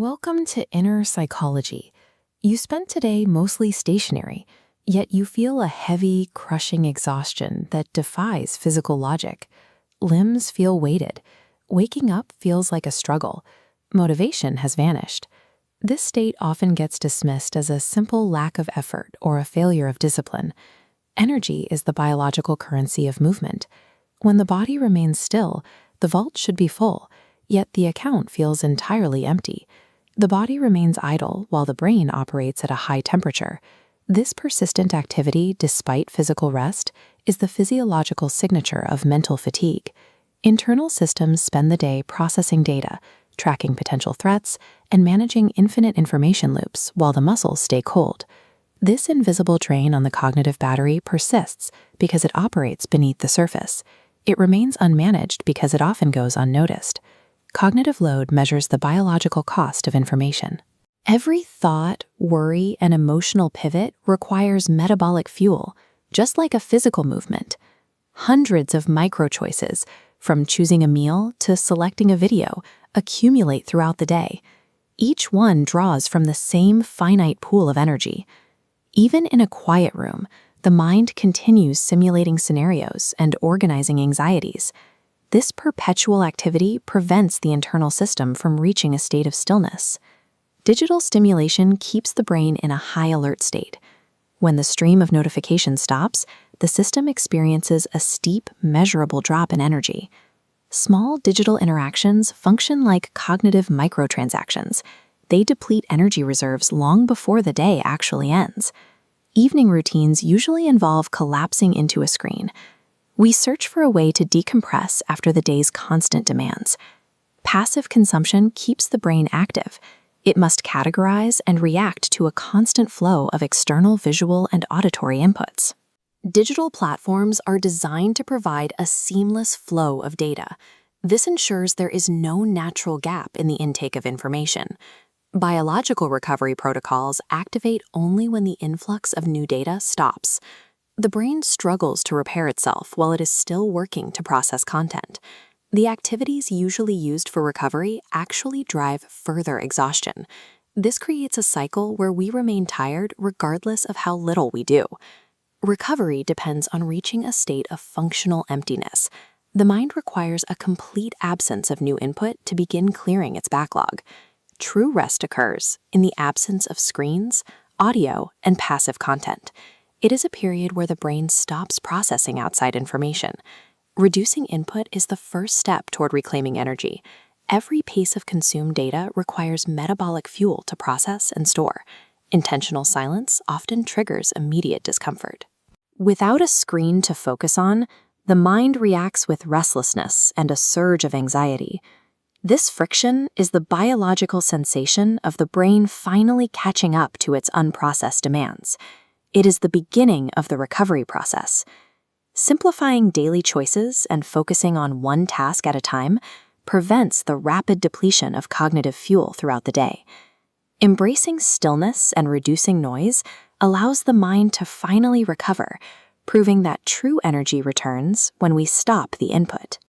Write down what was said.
Welcome to Inner Psychology. You spent today mostly stationary, yet you feel a heavy, crushing exhaustion that defies physical logic. Limbs feel weighted. Waking up feels like a struggle. Motivation has vanished. This state often gets dismissed as a simple lack of effort or a failure of discipline. Energy is the biological currency of movement. When the body remains still, the vault should be full, yet the account feels entirely empty. The body remains idle while the brain operates at a high temperature. This persistent activity, despite physical rest, is the physiological signature of mental fatigue. Internal systems spend the day processing data, tracking potential threats, and managing infinite information loops while the muscles stay cold. This invisible drain on the cognitive battery persists because it operates beneath the surface. It remains unmanaged because it often goes unnoticed. Cognitive load measures the biological cost of information. Every thought, worry, and emotional pivot requires metabolic fuel, just like a physical movement. Hundreds of micro-choices, from choosing a meal to selecting a video, accumulate throughout the day. Each one draws from the same finite pool of energy. Even in a quiet room, the mind continues simulating scenarios and organizing anxieties. This perpetual activity prevents the internal system from reaching a state of stillness. Digital stimulation keeps the brain in a high alert state. When the stream of notifications stops, the system experiences a steep, measurable drop in energy. Small digital interactions function like cognitive microtransactions. They deplete energy reserves long before the day actually ends. Evening routines usually involve collapsing into a screen. We search for a way to decompress after the day's constant demands. Passive consumption keeps the brain active. It must categorize and react to a constant flow of external visual and auditory inputs. Digital platforms are designed to provide a seamless flow of data. This ensures there is no natural gap in the intake of information. Biological recovery protocols activate only when the influx of new data stops. The brain struggles to repair itself while it is still working to process content. The activities usually used for recovery actually drive further exhaustion. This creates a cycle where we remain tired regardless of how little we do. Recovery depends on reaching a state of functional emptiness. The mind requires a complete absence of new input to begin clearing its backlog. True rest occurs in the absence of screens, audio, and passive content. It is a period where the brain stops processing outside information. Reducing input is the first step toward reclaiming energy. Every piece of consumed data requires metabolic fuel to process and store. Intentional silence often triggers immediate discomfort. Without a screen to focus on, the mind reacts with restlessness and a surge of anxiety. This friction is the biological sensation of the brain finally catching up to its unprocessed demands. It is the beginning of the recovery process. Simplifying daily choices and focusing on one task at a time prevents the rapid depletion of cognitive fuel throughout the day. Embracing stillness and reducing noise allows the mind to finally recover, proving that true energy returns when we stop the input.